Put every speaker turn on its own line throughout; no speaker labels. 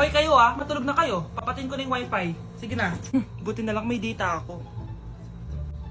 Okay kayo matulog na kayo. Papatin ko na yung wifi. Sige na. Buti na lang may data ako.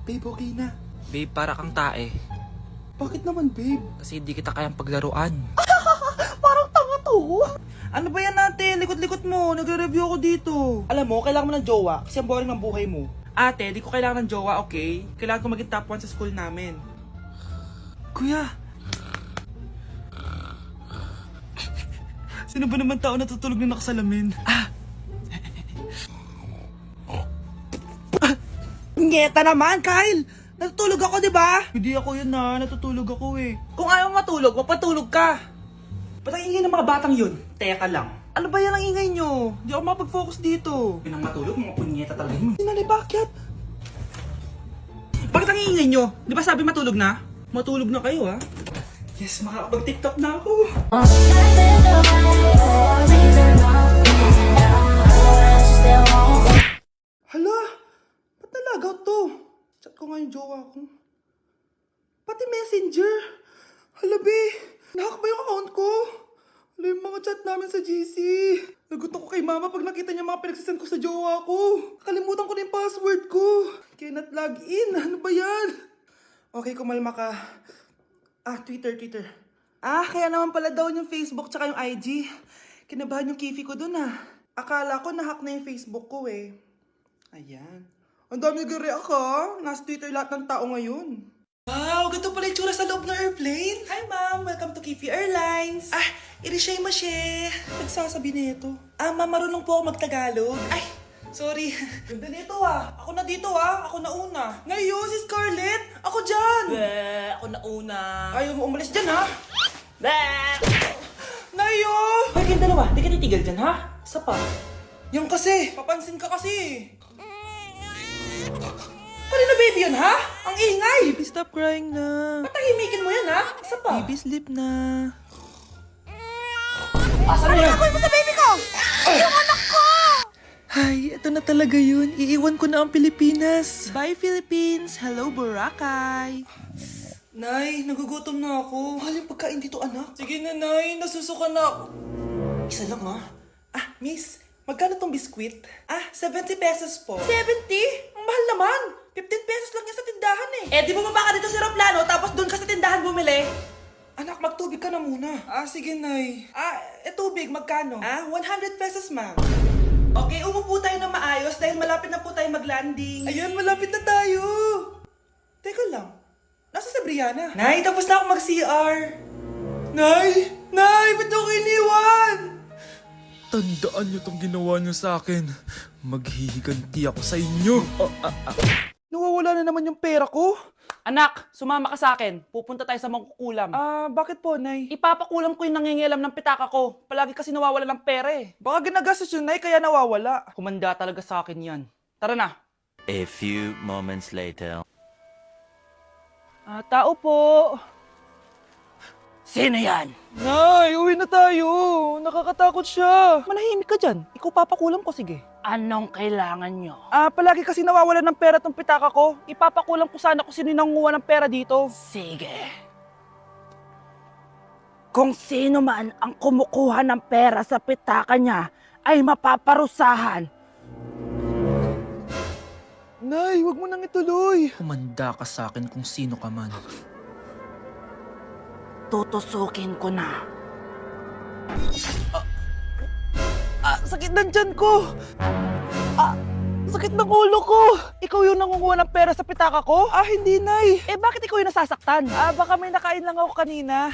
Babe, okay na.
Babe, para kang tae.
Bakit naman, babe?
Kasi hindi kita kayang paglaruan.
Parang tanga to. Ano ba yan natin? Likot-likot mo. Nagre-review ako dito. Alam mo, kailangan mo ng jowa kasi ang boring ng buhay mo. Ate, di ko kailangan ng jowa, okay? Kailangan ko maging top 1 sa school namin. Kuya! Sino ba naman tao natutulog na nakasalamin? Ngeta naman, Kyle! Natutulog ako, di ba? Hindi ako yun natutulog ako eh. Kung ayaw matulog, mapatulog ka! Ba't ang ingay ng mga batang yun? Teka lang. Ano ba yan ang ingay nyo? Di ako makapag-focus dito. Pinang matulog, mga punyeta talaga yun. Sinali, bakit? Bakit ang ingay nyo? Di ba sabi matulog na? Matulog na kayo Yes, makakapag-tiktok na ako. Hala, ba't nalagaw to? Chat ko nga yung jowa ko. Pati messenger. Hala, be. Nahack ba yung account ko? Hala, yung mga chat namin sa GC. Nagutok ko kay mama pag nakita niya mga pinagsisend ko sa jowa ko. Kalimutan ko na yung password ko. Cannot log in. Ano ba yan? Okay, kumalma ka. Twitter. Kaya naman pala daw yung Facebook tsaka yung IG. Kinabahan yung kifi ko dun Akala ko nahack na yung Facebook ko eh. Ayan. Ang dami nag-react Nasa Twitter lahat ng tao ngayon. Wow, ganito pala yung tsura sa loob ng airplane. Hi ma'am, welcome to Kifi Airlines. Irishay mo siya. Nagsasabi na ito. Ma'am, marunong po ako magtagalog. Ay, sorry. Ganda nito Ako na dito Ako na una. Ngayon, si Scarlett. Ako dyan.
Ako na una.
Ayaw mo umalis dyan
Bleh!
Nayo! Hoy, kayong dalawa, di ka titigil dyan Isa pa. Yan kasi, papansin ka kasi. Kanina baby yun Ang ingay!
Baby, stop crying na.
Patahimikin mo yan Isa pa.
Baby, sleep na.
Asan mo yan?
Gagawin mo sa baby ko! Yung anak ko!
Ay, ito na talaga yun. Iiwan ko na ang Pilipinas.
Bye Philippines! Hello Boracay! Nay, nagugutom na ako. Mahal yung pagkain dito, anak. Sige na, Nay. Nasusuka na ako. Isa lang, miss, magkano tong biskwit? 70 pesos po. 70? Ang mahal naman. 15 pesos lang yan sa tindahan di bumaba ka dito sa aeroplano tapos doon ka sa tindahan bumili? Anak, magtubig ka na muna. Sige, Nay. Tubig, magkano? 100 pesos, ma'am. Okay, umupo tayo na maayos dahil malapit na po tayo mag-landing. Ayun, malapit na tayo. Teka lang. Nasa si Brianna? Nay, tapos na ako mag-CR. Nay! Nay! Ba't ako iniwan?
Tandaan niyo tong ginawa niyo sa akin. Maghihiganti ako sa inyo.
Nawawala na naman yung pera ko.
Anak, sumama ka sa akin. Pupunta tayo sa mangkukulam.
Bakit po, Nay?
Ipapakulam ko yung nangingialam ng pitaka ko. Palagi kasi nawawala ng pera
Baka ginagastos yun, Nay, kaya nawawala.
Kumanda talaga sa akin yan. Tara na.
A few moments later.
Tao po. Sino yan?
Nay, uwi na tayo. Nakakatakot siya.
Manahimik ka dyan. Ikaw papakulam ko, sige.
Anong kailangan nyo?
Palagi kasi nawawala ng pera tong pitaka ko. Ipapakulam ko sana kung sino yung nanguha ng pera dito.
Sige. Kung sino man ang kumukuha ng pera sa pitaka niya ay mapaparusahan.
Nay, wag mo nang ituloy.
Humanda ka sa akin kung sino ka man.
Tutusukin ko na.
Sakit ng tiyan ko. Sakit ng ulo ko. Ikaw yung nangunguha ng pera sa pitaka ko? Hindi, Nay.
Bakit ikaw yung nasasaktan?
Baka may nakain lang ako kanina.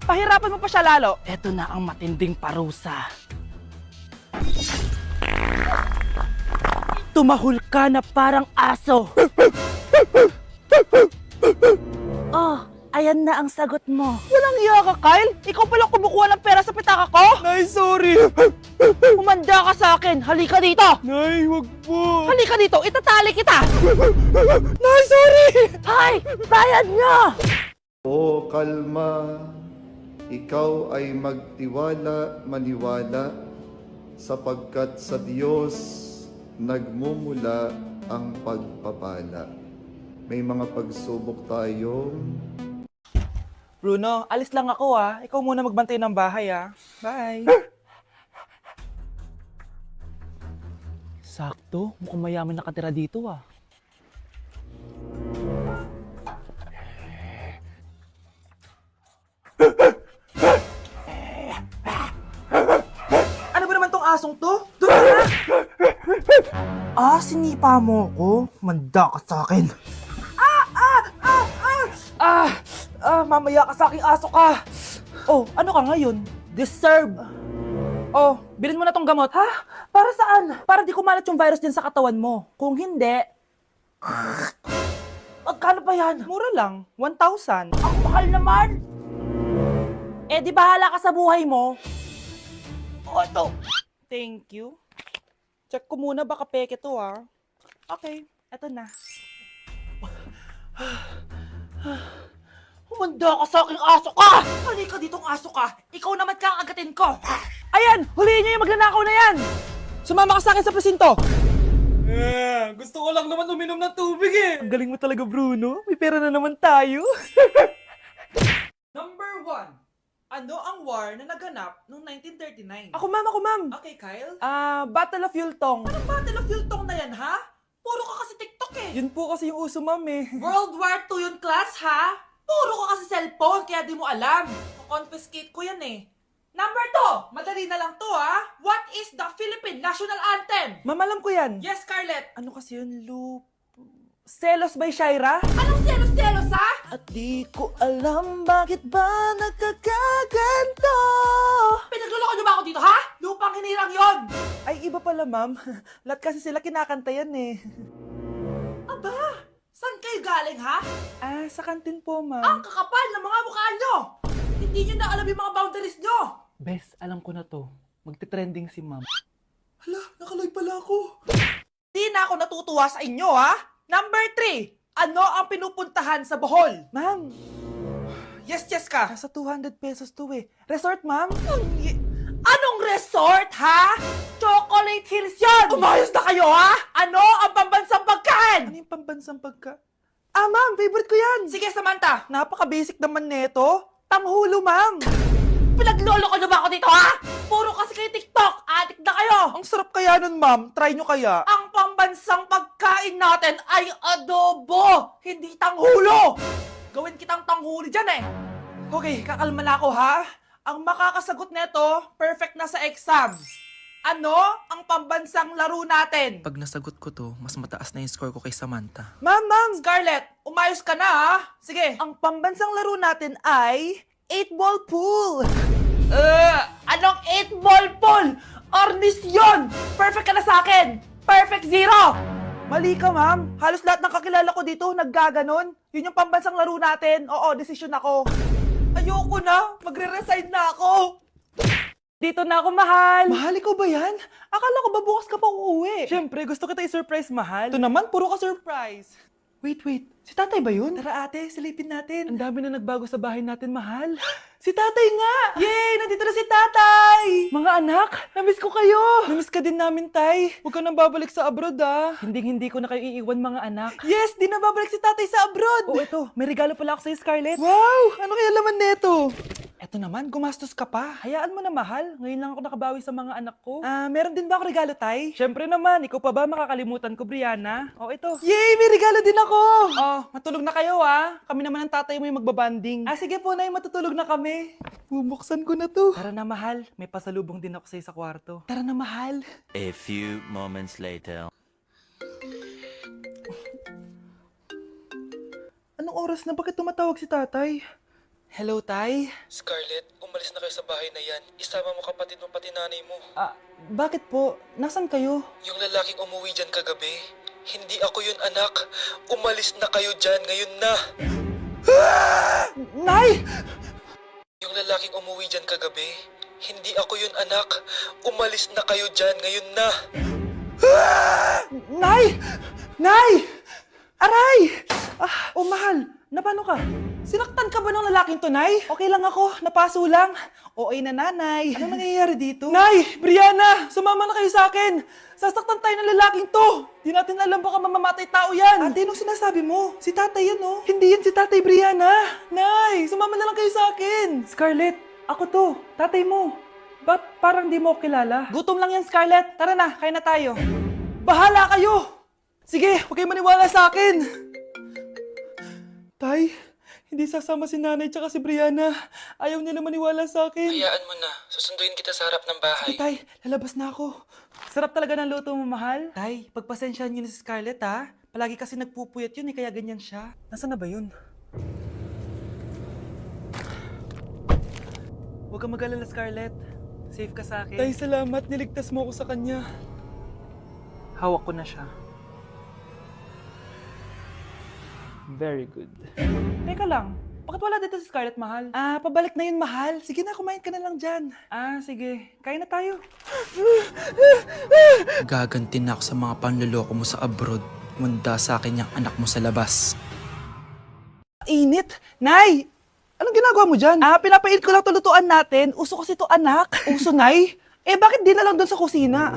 Pahirapan mo pa siya lalo.
Ito na ang matinding parusa. Tumahol ka na parang aso. Ayan na ang sagot mo.
Walang iya ka, Kyle. Ikaw pala kumukuha ng pera sa pitaka ko.
Nay, sorry.
Humanda ka sa akin. Halika dito.
Nay, wag po.
Halika dito. Itatali kita.
Nay, sorry.
Hay! Bayad nyo!
O kalma, ikaw ay magtiwala, maniwala, sapagkat sa Diyos nagmumula ang pagpapala. May mga pagsubok tayong
Bruno, alis lang ako Ikaw muna magbantay ng bahay Bye.
Sakto, mukhang mayaman nakatira dito ah.
Ano ba naman tong asong to? Doon ka na! Sinipa mo ko? Manda ka sa akin. Mamaya ka sa aking aso ka.
Oh, ano ka ngayon? Deserve. Oh, bilhin mo na tong gamot.
Ha? Para saan? Para di kumalat yung virus din sa katawan mo. Kung hindi, magkano pa yan?
Mura lang, 1,000.
Ang mahal naman! Eh di bahala ka sa buhay mo. O ito.
Thank you. Check ko muna, baka peke to ah. Okay, eto na.
Humanda ka sa aking aso ka! Halika ditong aso ka! Ikaw naman kakagatin ko!
Ayan! Huliin niyo yung magnanakaw na yan! Sumama ka sa akin sa presinto!
Gusto ko lang naman uminom ng tubig eh.
Ang galing mo talaga, Bruno. May pera na naman tayo.
Number 1. Ano ang war na naganap noong 1939?
Ako, ma'am.
Okay, Kyle.
Battle of Yultong.
Anong Battle of Yultong na yan, ha? Puro ka kasi TikTok eh.
Yun po kasi yung uso, ma'am eh.
World War II yun, class, ha? Puro ka kasi cellphone, kaya di mo alam. Confiscate ko yan eh. Number 2. Madali na lang to, ha? What is the Philippine National Anthem?
Ma'am, alam ko yan.
Yes, Scarlett.
Ano kasi yun, Selos by Shaira?
Anong selos-selos, ha?
At di ko alam bakit ba nagkakaganto.
Pinagluloko niyo ba ako dito, ha? Lupang hinirang yon.
Ay, iba pala, ma'am. Lahat kasi sila kinakanta yan eh.
Aba, saan kayo galing, ha?
Sa kantin po,
Ang
ma'am.
kakapal ng mga mukha nyo. Hindi nyo na alam yung mga boundaries nyo.
Bes, alam ko na to. Magte-trending si ma'am.
Hala, nakaloy pala ako. Di na ako natutuwa sa inyo, ha? Number 3. Ano ang pinupuntahan sa Bohol?
Ma'am,
Yes, ka.
nasa 200 pesos to eh. Resort, ma'am?
Anong resort, ha? Chocolate Hills yun! Umayos na kayo, ha? Ano ang pambansang pagkain?
Ano yung pambansang pagka... ma'am, favorite ko yan.
Sige, Samantha.
Napaka-basic naman neto. Tanghulo, ma'am.
Pinaglolo ko nyo ba ako dito, ha? Puro kasi kayo TikTok. Adik na kayo.
Ang sarap kaya nun, ma'am. Try nyo kaya.
Ang pambansang pagkain natin ay adobo, hindi tanghulo. Gawin kitang tanghuli dyan eh. Okay, kakalma na ako ha. Ang makakasagot neto, perfect na sa exam. Ano ang pambansang laro natin?
Pag nasagot ko to, mas mataas na yung score ko kay Samantha.
Ma'am.
Scarlett, umayos ka na ha. Sige.
Ang pambansang laro natin ay 8-ball pool.
Anong 8-ball pool? Ornis yun! Perfect ka na sa akin! Perfect 0!
Mali ka, ma'am. Halos lahat ng kakilala ko dito naggaganon. Yun yung pambansang laro natin. Oo, desisyon ako.
Ayoko na. Magre-resign na ako.
Dito na ako, mahal. Mahal, ikaw ba yan? Akala ko ba bukas ka pa uuwi? Siyempre, gusto kita i-surprise, mahal. Ito naman, puro ka surprise. Wait. Si tatay ba yun? Tara ate, silipin natin. Ang dami na nagbago sa bahay natin, mahal. Si tatay nga! Yay! Nandito na si tatay! Mga anak, namiss ko kayo! Namiss ka din namin, tay. Huwag ka nang babalik sa abroad, ah. Hindi ko na kayo iiwan, mga anak. Yes! Di na babalik si tatay sa abroad! Oh, ito. May regalo pala ako sa'yo, Scarlett. Wow! Ano kaya laman neto? Eto naman, gumastos ka pa. Hayaan mo na, mahal. Ngayon lang ako nakabawi sa mga anak ko. Meron din ba ako regalo, tay? Siyempre naman. Ikaw pa ba makakalimutan ko, Brianna? Oh, ito. Yay! May regalo din ako! Oh, matulog na kayo, ah. Kami naman ang tatay mo yung magbabanding. Sige po, nay. Matutulog na kami. Bubuksan ko na to. Tara na, mahal. May pasalubong din ako sa'yo sa kwarto. Tara na, mahal.
A few moments later.
Anong oras na? Bakit tumatawag si tatay? Hello, tay?
Scarlett, umalis na kayo sa bahay na yan. Isama mo kapatid mo pati nanay mo.
Bakit po? Nasaan kayo?
Yung lalaking umuwi dyan kagabi, hindi ako yun anak. Umalis na kayo dyan ngayon na.
Nay!
Yung lalaking umuwi dyan kagabi, hindi ako yun anak. Umalis na kayo dyan ngayon na.
Nay! Nay! Aray! Mahal. Napano ka? Sinaktan ka ba ng lalaking to, Nay? Okay lang ako. Napaso lang. OA na nanay. Ano nangyayari dito? Nay! Brianna! Sumama na kayo sa akin! Sasaktan tayo ng lalaking to! Di natin alam baka mamamatay tao yan! Ate, anong sinasabi mo? Si tatay yan, oh. Hindi yan si tatay, Brianna! Nay! Sumama na lang kayo sa akin! Scarlett! Ako to! Tatay mo! Ba't parang di mo ako kilala? Gutom lang yan, Scarlett! Tara na, kain na tayo! Bahala kayo! Sige, huwag kayong maniwala sa akin! Tay, hindi sasama si nanay tsaka si Brianna. Ayaw nila maniwala sa akin.
Hayaan mo na. Susunduin kita sa harap ng bahay.
Sige, Tay, lalabas na ako. Sarap talaga ng luto mo, mahal. Tay, pagpasensyahan niyo na si Scarlett, ha? Palagi kasi nagpupuyat yun, kaya ganyan siya. Nasaan na ba yun? Huwag kang mag-alala, Scarlett. Safe ka sa akin. Tay, salamat. Niligtas mo ako sa kanya. Hawak ko na siya. Very good. Teka lang, bakit wala dito si Scarlett, mahal? Pabalik na yun, mahal. Sige na, kumain ka na lang dyan. Sige. Kain na tayo.
Gaganti na ako sa mga panloloko mo sa abroad. Manda sa akin yung anak mo sa labas.
Init! Nay! Anong ginagawa mo dyan? Pinapainit ko lang to lutuan natin. Uso kasi to, anak. Uso, Nay? Bakit di na lang doon sa kusina?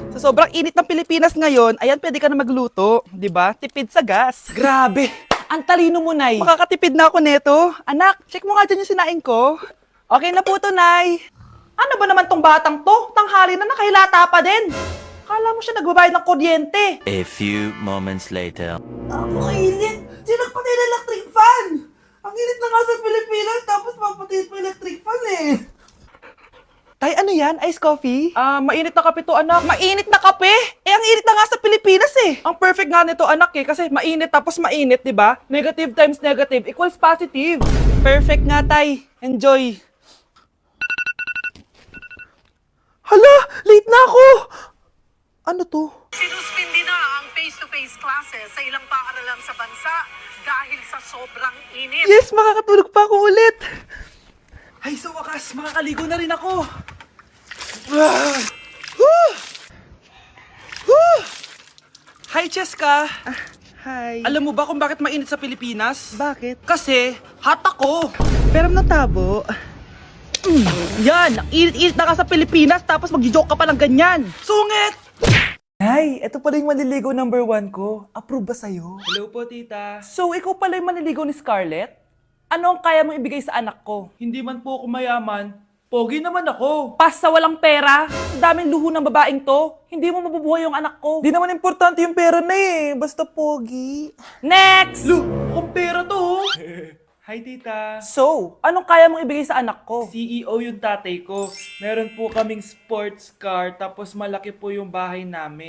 Sa sobrang init ng Pilipinas ngayon, ayan, pwede ka na magluto. Di ba? Tipid sa gas. Grabe! Ang talino mo, Nay. Makakatipid na ako neto. Anak, check mo nga dyan yung sinain ko. Okay na po to, Nay. Ano ba naman tong batang to? Tanghali na nakahilata pa din. Kala mo siya nagbabayad ng kuryente.
A few moments later.
Ako kainit! Sinakpatay na electric fan! Ang init na nga sa Pilipinas, tapos papatay pa electric fan eh!
Tay, ano yan? Ice coffee? Mainit na kape to, anak. Mainit na kape? Ang init na nga sa Pilipinas eh. Ang perfect nga nito, anak kasi mainit tapos mainit, di ba? Negative times negative equals positive. Perfect nga, Tay. Enjoy. Hala! Late na ako! Ano to?
Sinuspindi na ang face-to-face classes sa ilang paaralan sa bansa dahil sa sobrang init.
Yes, makakatulog pa ako ulit. Ay, sa wakas, makakaligo na rin ako. Hi, Cheska.
Hi.
Alam mo ba kung bakit mainit sa Pilipinas?
Bakit?
Kasi, hot ako.
Pero natabo.
Yan, ang init-init na ka sa Pilipinas tapos mag-joke ka pa ng ganyan. Sungit! Ay, ito pala yung manliligaw number 1 ko. Approve ba sa'yo? Hello po, tita. So, ikaw pala yung manliligaw ni Scarlett? Ano ang kaya mong ibigay sa anak ko? Hindi man po ako mayaman. Pogi naman ako. Pas sa walang pera. Sa daming luho ng babaeng to. Hindi mo mabubuhay yung anak ko. Di naman importante yung pera na eh. Basta pogi. Next! Mukhang pera to. Hi, tita. So, anong kaya mong ibigay sa anak ko? CEO yung tatay ko. Meron po kaming sports car, tapos malaki po yung bahay namin.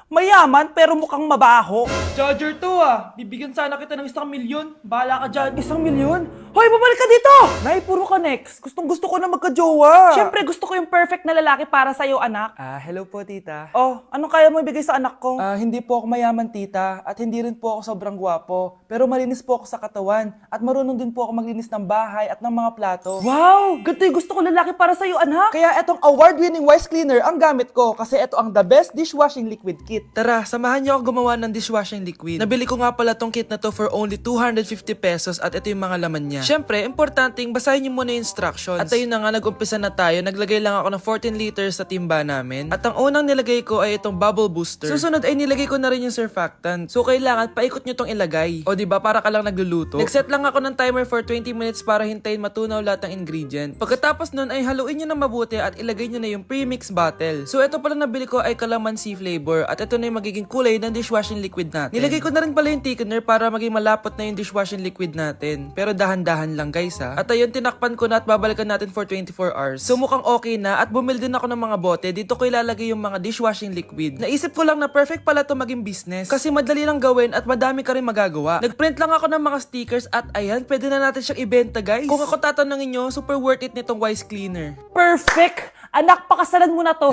Mayaman, pero mukhang mabaho. Charger to ah. Bibigyan sana kita ng 1 milyon. Bahala ka dyan. 1 milyon? Hoy, babalik ka dito! Nay, puro ka next. Gustong-gusto ko na magka-jowa. Siyempre, gusto ko yung perfect na lalaki para sa'yo, anak. Hello po, tita. Oh, anong kaya mo ibigay sa anak ko? Hindi po ako mayaman, tita. At hindi rin po ako sobrang gwapo. Pero malinis po ako sa katawan. At marunong din po ako maglinis ng bahay at ng mga plato. Wow! Ganito yung gusto ko lalaki para sa'yo, anak. Kaya etong award-winning Wise Cleaner ang gamit ko. Kasi eto ang the best dishwashing liquid kit. Tara, samahan niyo ako gumawa ng dishwashing liquid. Nabili ko nga pala tong kit na to for only 250 pesos at ito yung mga laman niya. Siyempre, importanteng basahin niyo muna yung instructions. At ayun na nga, nag-umpisa na tayo. Naglagay lang ako ng 14 liters sa timba namin. At ang unang nilagay ko ay itong bubble booster. Susunod ay nilagay ko na rin yung surfactant. So kailangan paikot niyo tong ilagay. O diba, para ka lang nagluluto. Nag-set lang ako ng timer for 20 minutes para hintayin matunaw lahat ng ingredient. Pagkatapos nun ay haluin niyo na mabuti at ilagay niyo na yung premix bottle. So ito pala nabili ko ay calamansi flavor at ito na yung magiging kulay ng dishwashing liquid natin. Nilagay ko na rin pala yung thickener para maging malapot na yung dishwashing liquid natin. Pero dahan-dahan lang guys ha. At ayun, tinakpan ko na at babalikan natin for 24 hours. So mukhang okay na at bumili din ako ng mga bote. Dito ko ilalagay yung mga dishwashing liquid. Naisip ko lang na perfect pala to maging business. Kasi madali lang gawin at madami ka rin magagawa. Nagprint lang ako ng mga stickers at ayan, pwede na natin siyang ibenta guys. Kung ako tatanungin nyo, super worth it nitong Wise Cleaner. Perfect! Anak, pakasalan mo na to.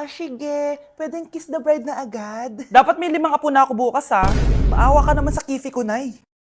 Sige. Pwedeng kiss the bride na agad. Dapat may 5 apo na ako bukas ha. Maawa ka naman sa kifi ko, Nay.